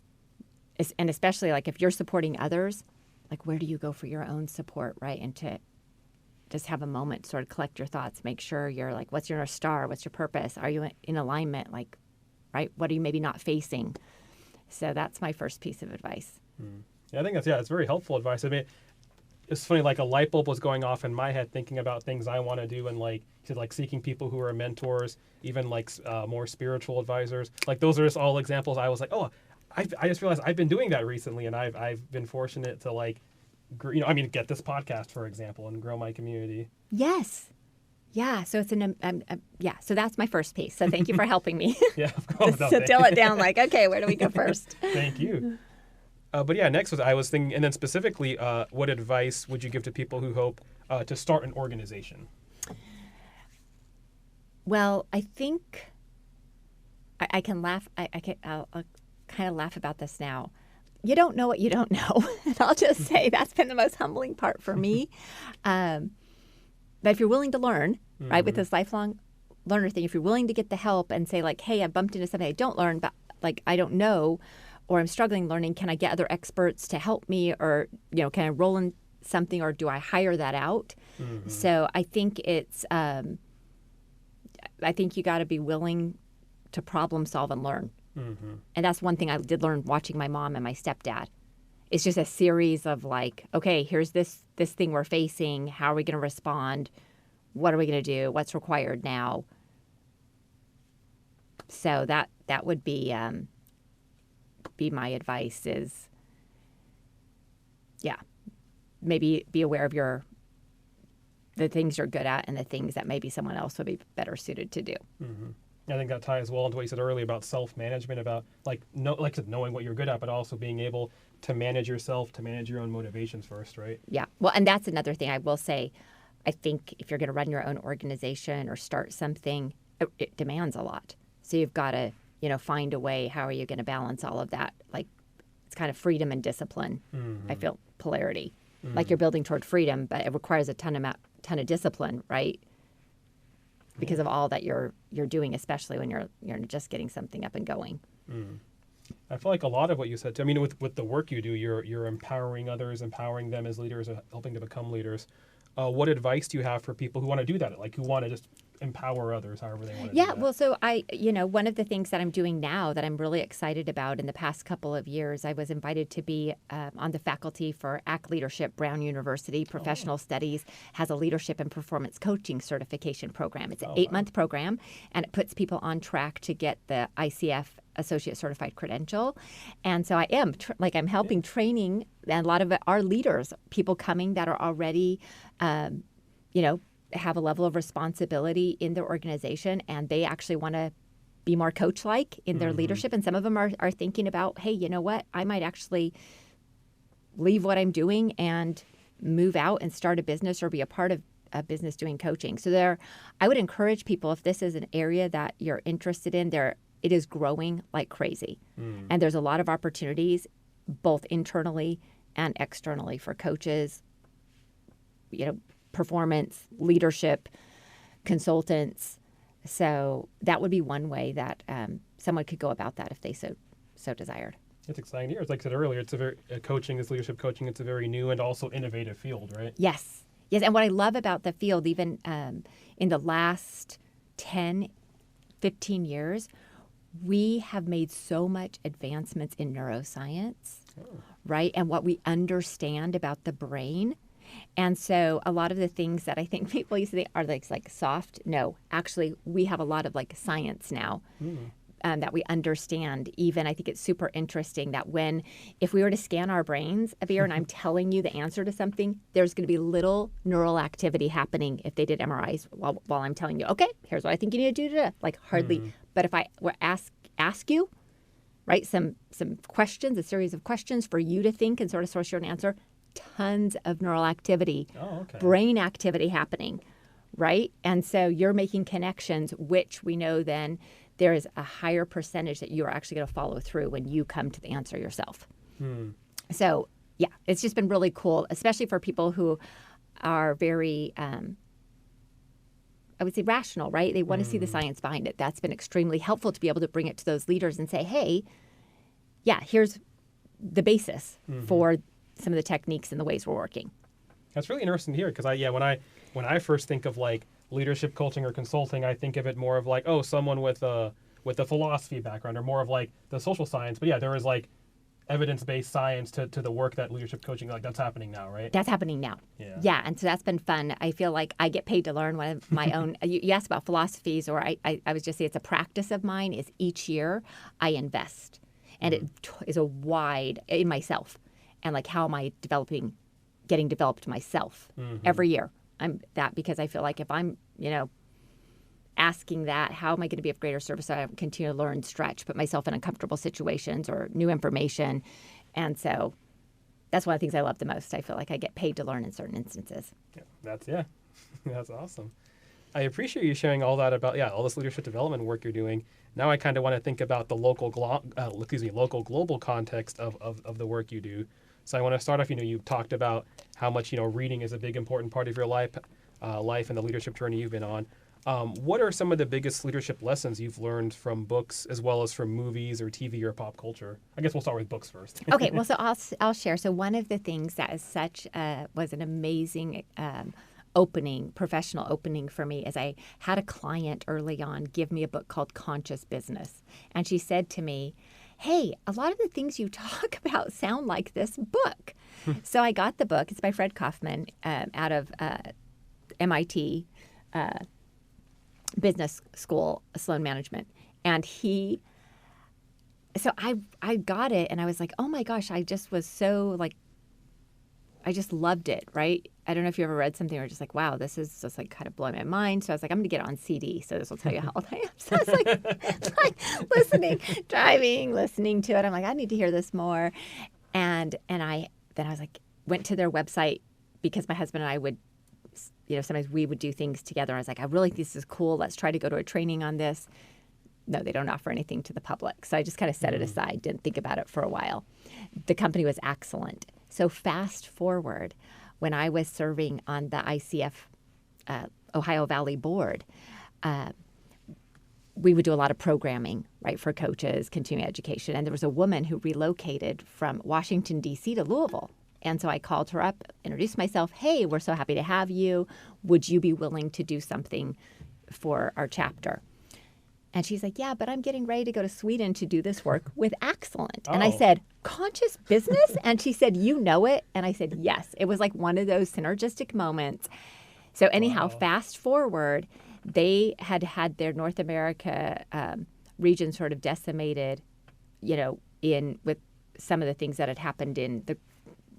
and especially like if you're supporting others, like where do you go for your own support, right? And to just have a moment to sort of collect your thoughts, make sure you're like, what's your North Star? What's your purpose? Are you in alignment? Like, right? What are you maybe not facing? So that's my first piece of advice. Yeah, I think it's very helpful advice. I mean, it's funny, like a light bulb was going off in my head thinking about things I want to do, and like seeking people who are mentors, even like more spiritual advisors. Like those are just all examples. I was like, oh, I just realized I've been doing that recently, and I've been fortunate to like, get this podcast, for example, and grow my community. Yes. Yeah. So it's so that's my first piece. So thank you for helping me. Yeah, of course. So distill it down like, okay, where do we go first? Thank you. But yeah, next I was thinking, and then specifically, what advice would you give to people who hope to start an organization? Well, I think I can laugh. I'll kind of laugh about this now. You don't know what you don't know. And I'll just say that's been the most humbling part for me. But if you're willing to learn, right, with this lifelong learner thing, if you're willing to get the help and say like, hey, I bumped into something I don't learn, but like I don't know, or I'm struggling learning, can I get other experts to help me, or can I roll in something, or do I hire that out? So I think it's I think you got to be willing to problem solve and learn. And that's one thing I did learn watching my mom and my stepdad. It's just a series of like, okay, here's this thing we're facing. How are we going to respond? What are we going to do? What's required now? So that would be my advice is, maybe be aware of the things you're good at and the things that maybe someone else would be better suited to do. I think that ties well into what you said earlier about self-management, about knowing what you're good at, but also being able to manage yourself, to manage your own motivations first, right? Yeah. Well, and that's another thing I will say. I think if you're going to run your own organization or start something, it demands a lot. So you've got to, find a way. How are you going to balance all of that? Like, it's kind of freedom and discipline. I feel polarity. like you're building toward freedom, but it requires a ton of discipline, right? Because of all that you're doing, especially when you're just getting something up and going. I feel like a lot of what you said too, I mean, with the work you do, you're empowering others, empowering them as leaders, helping to become leaders. What advice do you have for people who want to do that, like who want to just empower others however they want to do that? Well, so one of the things that I'm doing now that I'm really excited about in the past couple of years, I was invited to be on the faculty for ACT Leadership. Brown University Professional Studies has a leadership and performance coaching certification program. It's an 8-month program, and it puts people on track to get the ICF Associate Certified Credential. And so I am I'm helping training, and a lot of our leaders, people coming that are already, have a level of responsibility in their organization, and they actually want to be more coach-like in their leadership. And some of them are thinking about, hey, you know what? I might actually leave what I'm doing and move out and start a business or be a part of a business doing coaching. So I would encourage people, if this is an area that you're interested in, it is growing like crazy. And there's a lot of opportunities, both internally and externally, for coaches, performance, leadership, consultants. So that would be one way that someone could go about that if they so desired. It's exciting. It's like I said earlier, it's leadership coaching. It's a very new and also innovative field, right? Yes. And what I love about the field, even in the last 10, 15 years, we have made so much advancements in neuroscience, right? And what we understand about the brain. And so a lot of the things that I think people used to think are like soft, no, actually we have a lot of like science now that we understand. Even I think it's super interesting that if we were to scan our brains, Abir, and I'm telling you the answer to something, there's going to be little neural activity happening if they did MRIs while I'm telling you, okay, here's what I think you need to do today. Like hardly. But if I were ask you, right, some questions, a series of questions for you to think and sort of source your own answer, tons of neural activity, brain activity happening, right? And so you're making connections, which we know then there is a higher percentage that you are actually going to follow through when you come to the answer yourself. So, yeah, it's just been really cool, especially for people who are very, I would say, rational, right? They want to see the science behind it. That's been extremely helpful to be able to bring it to those leaders and say, hey, yeah, here's the basis for some of the techniques and the ways we're working. That's really interesting to hear, because when I first think of like leadership coaching or consulting, I think of it more of like, someone with a philosophy background, or more of like the social science. But yeah, there is like evidence-based science to the work that leadership coaching, like that's happening now, right? That's happening now. Yeah, and so that's been fun. I feel like I get paid to learn one of my own. You asked about philosophies, or I was just say it's a practice of mine. Is each year I invest, and it is a wide in myself, and like how am I getting developed myself every year. Because I feel like if I'm asking that, how am I going to be of greater service? So I continue to learn, stretch, put myself in uncomfortable situations or new information. And so that's one of the things I love the most. I feel like I get paid to learn in certain instances. That's awesome. I appreciate you sharing all that about, all this leadership development work you're doing. Now I kind of want to think about the local global context of the work you do. So I want to start off, you talked about how much, reading is a big important part of your life and the leadership journey you've been on. What are some of the biggest leadership lessons you've learned from books as well as from movies or TV or pop culture? I guess we'll start with books first. Okay, well, so I'll share. So one of the things that is was an amazing professional opening for me is I had a client early on give me a book called Conscious Business. And she said to me, hey, a lot of the things you talk about sound like this book. So I got the book. It's by Fred Kaufman out of MIT Business School, Sloan Management. And so I got it and I was like, oh my gosh, I just was so like, I just loved it, right? I don't know if you ever read something where you're just like, wow, this is just like kind of blowing my mind. So I was like, I'm going to get it on CD. So this will tell you how old I am. So I was like listening to it. I'm like, I need to hear this more. And then I was like, went to their website because my husband and I would, sometimes we would do things together. I was like, I really think this is cool. Let's try to go to a training on this. No, they don't offer anything to the public. So I just kind of set it aside, didn't think about it for a while. The company was excellent. So fast forward, when I was serving on the ICF Ohio Valley Board, we would do a lot of programming, right, for coaches, continuing education. And there was a woman who relocated from Washington, D.C. to Louisville. And so I called her up, introduced myself. Hey, we're so happy to have you. Would you be willing to do something for our chapter? And she's like, yeah, but I'm getting ready to go to Sweden to do this work with Excellent. And I said, conscious business? And she said, you know it? And I said, yes. It was like one of those synergistic moments. So anyhow, fast forward, they had their North America region sort of decimated, with some of the things that had happened in the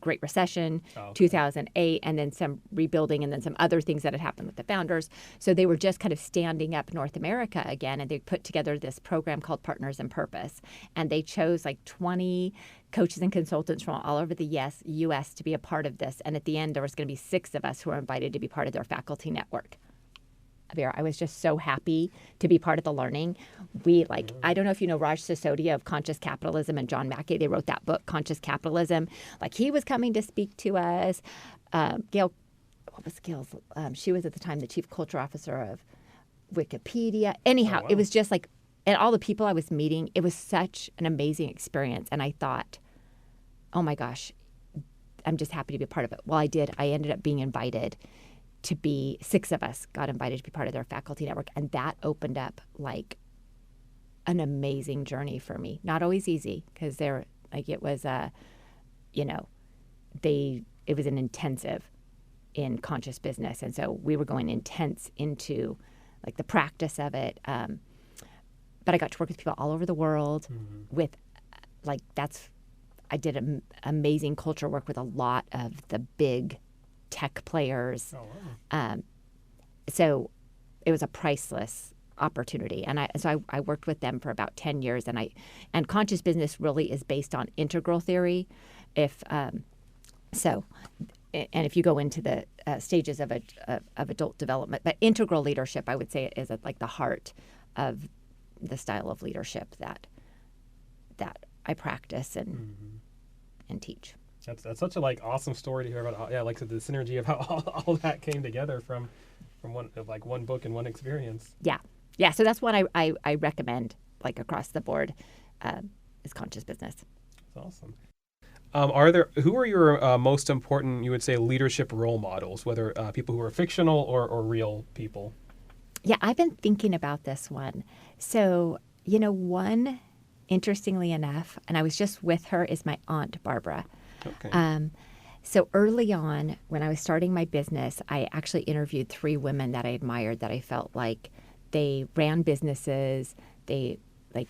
Great Recession, 2008, and then some rebuilding, and then some other things that had happened with the founders. So they were just kind of standing up North America again, and they put together this program called Partners in Purpose. And they chose like 20 coaches and consultants from all over the U.S. to be a part of this. And at the end, there was going to be 6 of us who were invited to be part of their faculty network. I was just so happy to be part of the learning. I don't know if you know Raj Sisodia of Conscious Capitalism and John Mackey. They wrote that book, Conscious Capitalism. He was coming to speak to us. Gail, what was Gail's? She was at the time the chief culture officer of Wikipedia. Anyhow, It was just and all the people I was meeting, it was such an amazing experience. And I thought, oh my gosh, I'm just happy to be a part of it. Well, I did. I ended up being invited to be 6 of us got invited to be part of their faculty network. And that opened up an amazing journey for me. Not always easy, because it was an intensive in conscious business. And so we were going intense into the practice of it. But I got to work with people all over the world with I did amazing culture work with a lot of the big tech players. So it was a priceless opportunity. And I worked with them for about 10 years. And conscious business really is based on integral theory. And if you go into the stages of adult development, but integral leadership, I would say, is the heart of the style of leadership that I practice and teach. That's such a awesome story to hear about. The synergy of how all that came together from one book and one experience. Yeah. So that's what I recommend across the board is conscious business. That's awesome. Who are your most important, you would say, leadership role models, whether people who are fictional or real people? Yeah, I've been thinking about this one. So one, interestingly enough, and I was just with her, is my Aunt Barbara. Okay. So early on, when I was starting my business, I actually interviewed 3 women that I admired, that I felt like they ran businesses. They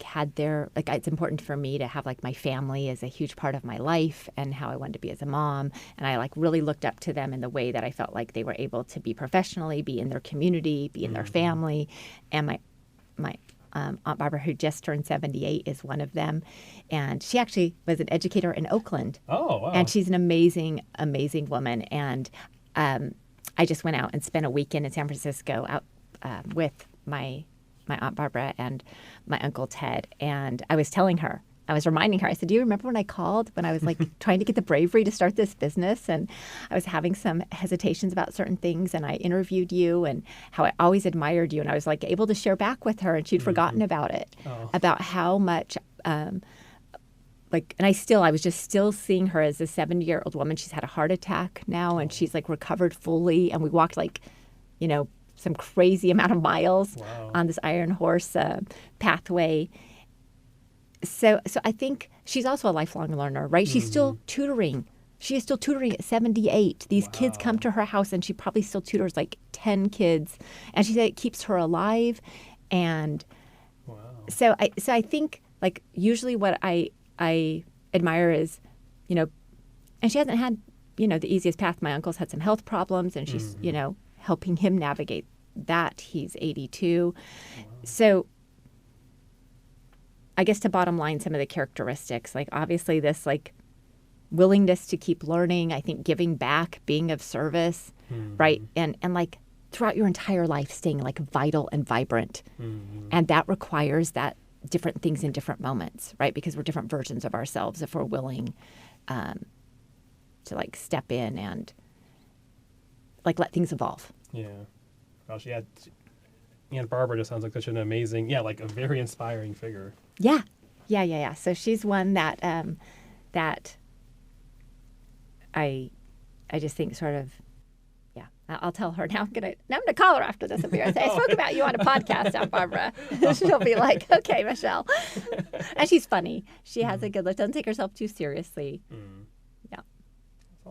had their, it's important for me to have my family as a huge part of my life and how I wanted to be as a mom. And I really looked up to them in the way that I felt like they were able to be professionally, be in their community, be in their family. And my Aunt Barbara, who just turned 78, is one of them. And she actually was an educator in Oakland. Oh, wow. And she's an amazing, amazing woman. And I just went out and spent a weekend in San Francisco out with my Aunt Barbara and my Uncle Ted. And I was reminding her, I said, do you remember when I called when I was trying to get the bravery to start this business? And I was having some hesitations about certain things, and I interviewed you and how I always admired you. And I was able to share back with her, and she'd forgotten about it, about how much, and I was just still seeing her as a 70-year-old woman. She's had a heart attack now, and she's recovered fully. And we walked some crazy amount of miles on this Iron Horse pathway. So I think she's also a lifelong learner, right? She's still tutoring. She is still tutoring at 78. These kids come to her house, and she probably still tutors 10 kids. And she said it keeps her alive. And so I think usually what I admire is, and she hasn't had, the easiest path. My uncle's had some health problems, and she's, helping him navigate that. He's 82. So I guess to bottom line some of the characteristics, obviously this willingness to keep learning, I think giving back, being of service, right? And throughout your entire life staying vital and vibrant. And that requires that different things in different moments, right? Because we're different versions of ourselves if we're willing to like step in and like let things evolve. Yeah. Gosh, yeah. Aunt Barbara just sounds like such an amazing, like a very inspiring figure. Yeah. Yeah. So she's one that that I just think sort of, yeah. I'll tell her now. I'm gonna call her after this and be like, I spoke about you on a podcast, Aunt Barbara. She'll be like, okay, Michelle. And she's funny. She has a good look. Doesn't take herself too seriously. Yeah. That's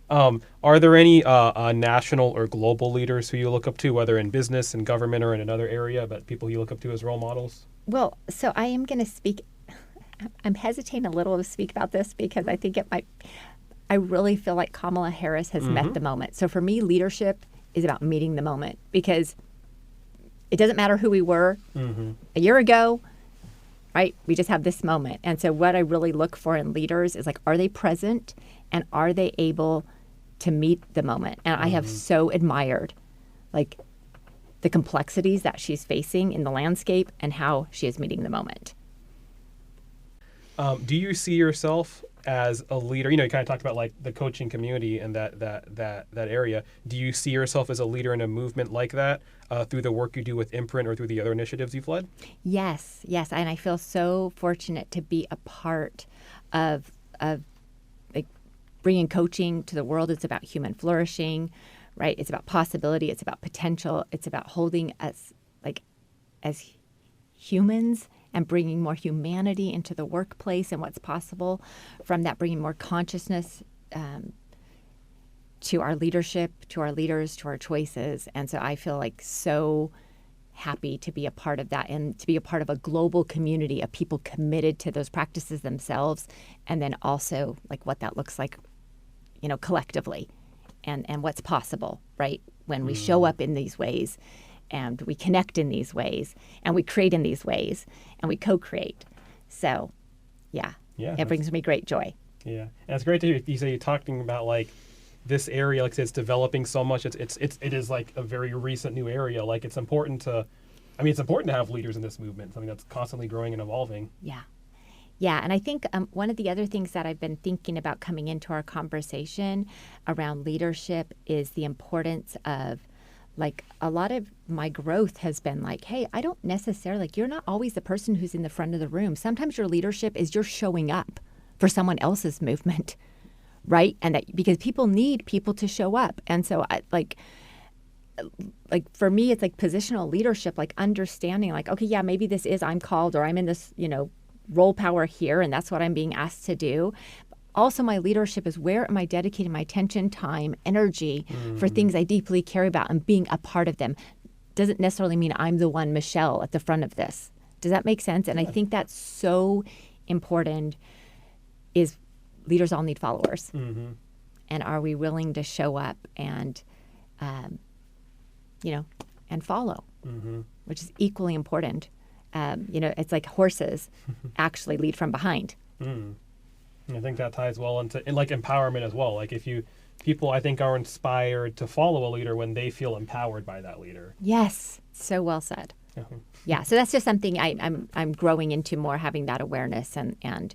awesome. Are there any national or global leaders who you look up to, whether in business and government or in another area, but people you look up to as role models? Well, so I am going to speak. I'm hesitating a little to speak about this because I think it might. I really feel like Kamala Harris has met the moment. So for me, leadership is about meeting the moment because it doesn't matter who we were a year ago, right? We just have this moment. And so what I really look for in leaders is like, are they present and are they able to meet the moment? And I have so admired like the complexities that she's facing in the landscape and how she is meeting the moment. Do you see yourself as a leader? You kind of talked about like the coaching community and that area. Do you see yourself as a leader in a movement like that through the work you do with Imprint or through the other initiatives you've led? Yes. And I feel so fortunate to be a part of like bringing coaching to the world. It's about human flourishing, right? It's about possibility. It's about potential. It's about holding us like as humans and bringing more humanity into the workplace and what's possible from that, bringing more consciousness to our leadership, to our leaders, to our choices. And so I feel like so happy to be a part of that and to be a part of a global community of people committed to those practices themselves, and then also like what that looks like, collectively and what's possible, right? When we show up in these ways and we connect in these ways and we create in these ways and we co-create. So, yeah, it brings me great joy. Yeah, and it's great to hear you say you're talking about like this area, like it's developing so much. It is like a very recent new area. Like it's important to have leaders in this movement, something that's constantly growing and evolving. Yeah, and I think one of the other things that I've been thinking about coming into our conversation around leadership is the importance of, like, a lot of my growth has been like, hey, I don't necessarily, like, you're not always the person who's in the front of the room. Sometimes your leadership is you're showing up for someone else's movement, right? And that because people need people to show up. And so like for me, it's like positional leadership, like understanding like, okay, yeah, maybe this is, I'm called or I'm in this, role power here, and that's what I'm being asked to do. Also, my leadership is where am I dedicating my attention, time, energy for things I deeply care about and being a part of them. Doesn't necessarily mean I'm the one, Michelle, at the front of this. Does that make sense? And I think that's so important is leaders all need followers. And are we willing to show up and, and follow, which is equally important. It's like horses actually lead from behind. I think that ties well into like empowerment as well. Like people I think are inspired to follow a leader when they feel empowered by that leader. Yes, so well said. Yeah, so that's just something I'm growing into more, having that awareness and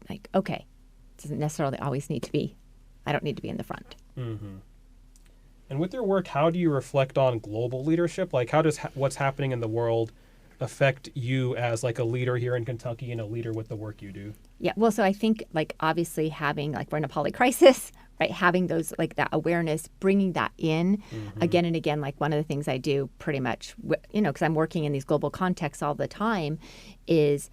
like, okay, it doesn't necessarily always need to be, I don't need to be in the front. And with your work, how do you reflect on global leadership? Like, how does what's happening in the world affect you as like a leader here in Kentucky and a leader with the work you do? Yeah, well, so I think like obviously having like we're in a poly crisis, right? Having those like that awareness, bringing that in again and again. Like one of the things I do pretty much, because I'm working in these global contexts all the time, is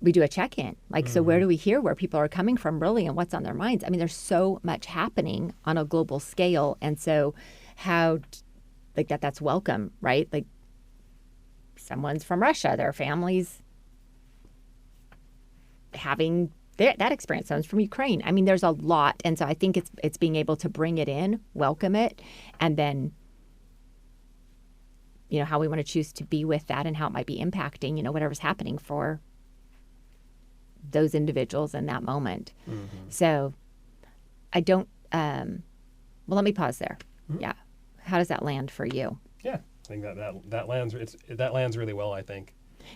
we do a check-in. Like, so where do we hear where people are coming from really and what's on their minds? I mean, there's so much happening on a global scale. And so how, like that's welcome, right? Like someone's from Russia, their family's having that experience. Someone's from Ukraine. I mean, there's a lot. And so I think it's being able to bring it in, welcome it, and then, how we want to choose to be with that and how it might be impacting, whatever's happening for those individuals in that moment. So I don't, well, let me pause there. Yeah. How does that land for you? Yeah, I think that lands really well, I think.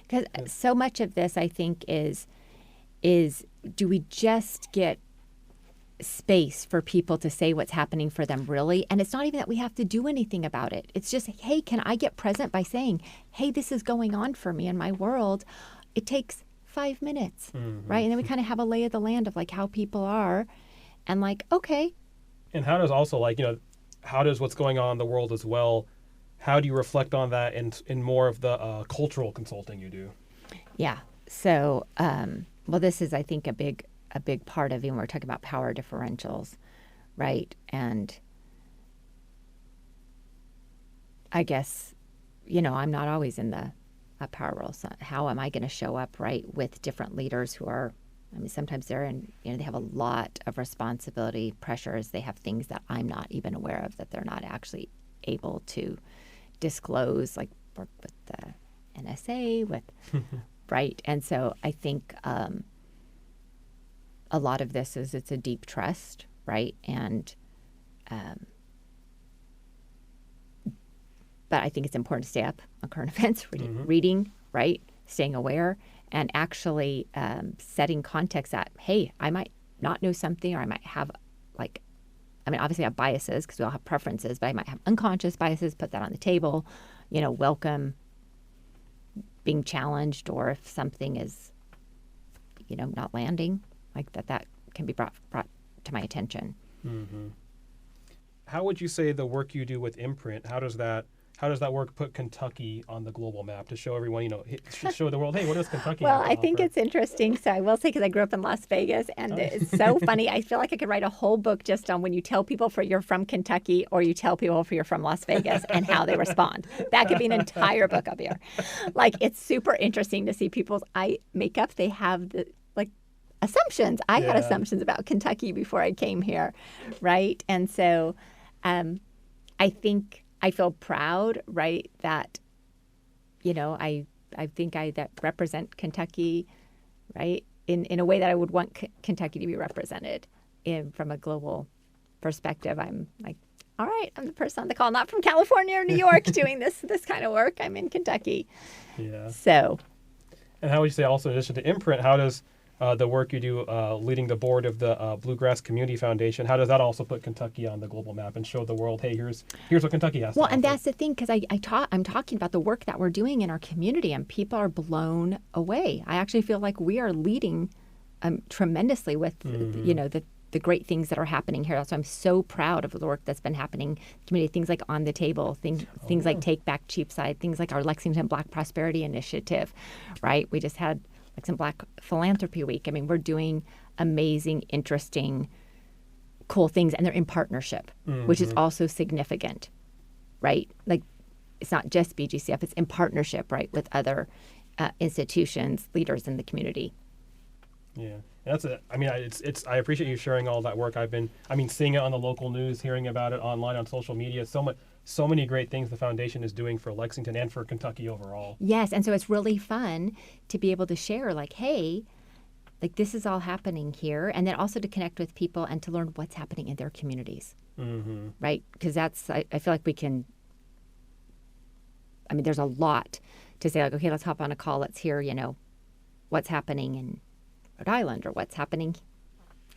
Because so much of this, I think, is is, do we just get space for people to say what's happening for them really? And it's not even that we have to do anything about it. It's just, hey, can I get present by saying, hey, this is going on for me in my world. It takes 5 minutes, right? And then we kind of have a lay of the land of like how people are and like, okay. And how does also like, how does what's going on in the world as well, how do you reflect on that in more of the cultural consulting you do? Yeah. So, well, this is, I think, a big part of it when we're talking about power differentials, right? And I guess, I'm not always in the power role. So how am I going to show up, right, with different leaders who are, sometimes they're in, they have a lot of responsibility, pressures. They have things that I'm not even aware of that they're not actually able to disclose, like work with the NSA, with, right? And so I think a lot of this is it's a deep trust, right? And but I think it's important to stay up on current events, reading, right? Staying aware, and actually setting context that, hey, I might not know something, or I might have obviously I have biases because we all have preferences, but I might have unconscious biases, put that on the table, welcome being challenged, or if something is, not landing, like that can be brought to my attention. Mm-hmm. How would you say the work you do with Imprint, how does that work put Kentucky on the global map to show everyone, show the world, hey, what does Kentucky have to I think offer? it's interesting. So I will say, because I grew up in Las Vegas, and it's so funny. I feel like I could write a whole book just on when you tell people you're from Kentucky or you tell people you're from Las Vegas and how they respond. That could be an entire book up here. Like, it's super interesting to see people's eye makeup. They have the assumptions. I had assumptions about Kentucky before I came here, right? And so I think I feel proud, right, that, I think that represent Kentucky, right, in a way that I would want Kentucky to be represented from a global perspective. I'm like, all right, I'm the person on the call, not from California or New York doing this kind of work. I'm in Kentucky. Yeah. So. And how would you say also, in addition to Imprint, how does the work you do leading the board of the Bluegrass Community Foundation, how does that also put Kentucky on the global map and show the world, hey, here's what Kentucky has to offer? And that's the thing, because I'm talking about the work that we're doing in our community, and people are blown away. I actually feel like we are leading tremendously with, the great things that are happening here. So I'm so proud of the work that's been happening in the community, things like On the Table, things like Take Back Cheapside, things like our Lexington Black Prosperity Initiative, right? We just had some Black Philanthropy Week. We're doing amazing, interesting, cool things, and they're in partnership, which is also significant, right? Like, it's not just BGCF, it's in partnership, right, with other institutions, leaders in the community. Yeah, that's it. I appreciate you sharing all that work. I've been, seeing it on the local news, hearing about it online on social media. So many great things the foundation is doing for Lexington and for Kentucky overall. Yes, and so it's really fun to be able to share, like, hey, like, this is all happening here, and then also to connect with people and to learn what's happening in their communities, right? Because I feel like we can. There's a lot to say, like, okay, let's hop on a call. Let's hear, what's happening in Rhode Island, or what's happening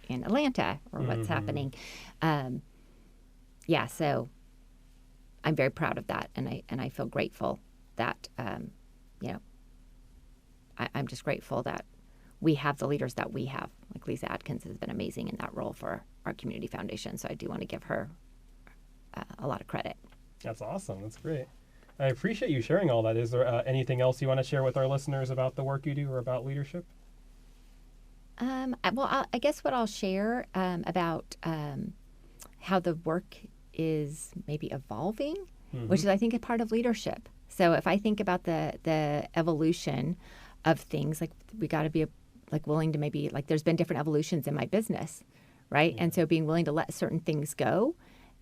in Atlanta, or what's happening. So I'm very proud of that, and I feel grateful that I'm just grateful that we have the leaders that we have. Like, Lisa Adkins has been amazing in that role for our community foundation, so I do want to give her a lot of credit. That's awesome. That's great. I appreciate you sharing all that. Is there anything else you want to share with our listeners about the work you do or about leadership? I guess what I'll share about how the work is maybe evolving, which is, I think, a part of leadership. So if I think about the evolution of things, like, we got to be willing to maybe, there's been different evolutions in my business, right? And so being willing to let certain things go,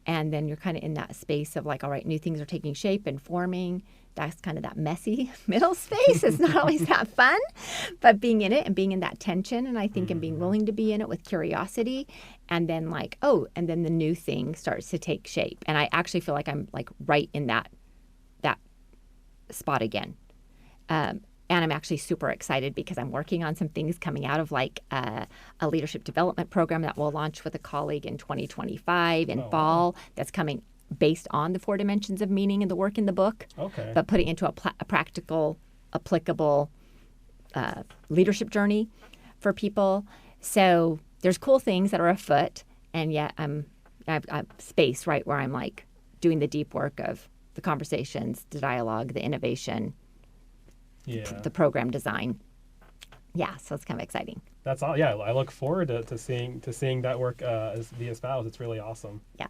and then you're kind of in that space of, like, all right, new things are taking shape and forming. That's kind of that messy middle space. It's not always that fun, but being in it and being in that tension, and I think and being willing to be in it with curiosity, and then and then the new thing starts to take shape. And I actually feel like I'm right in that spot again. And I'm actually super excited because I'm working on some things coming out of like a leadership development program that we'll launch with a colleague in 2025 in fall. Wow. That's coming based on the 4 dimensions of meaning and the work in the book, but putting into a practical, applicable leadership journey for people. So there's cool things that are afoot, and yet I've space right where I'm like doing the deep work of the conversations, the dialogue, the innovation, the program design. Yeah, so it's kind of exciting. That's all. Yeah, I look forward to seeing that work be espoused. It's really awesome. Yeah.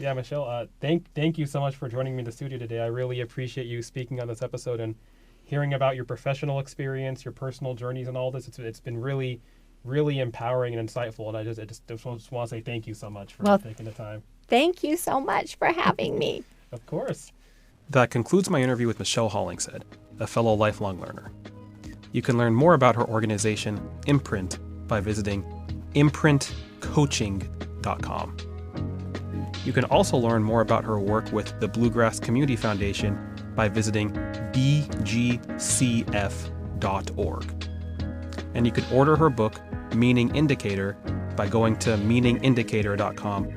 Yeah, Michelle. Thank you so much for joining me in the studio today. I really appreciate you speaking on this episode and hearing about your professional experience, your personal journeys, and all this. It's been really, really empowering and insightful. And I just want to say thank you so much for taking the time. Thank you so much for having me. Of course. That concludes my interview with Michelle Hollingshead, a fellow lifelong learner. You can learn more about her organization, Imprint, by visiting imprintcoaching.com. You can also learn more about her work with the Bluegrass Community Foundation by visiting bgcf.org. And you can order her book, Meaning Indicator, by going to meaningindicator.com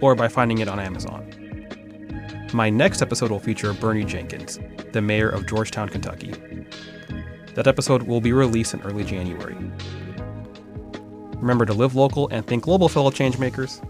or by finding it on Amazon. My next episode will feature Bernie Jenkins, the mayor of Georgetown, Kentucky. That episode will be released in early January. Remember to live local and think global, fellow changemakers.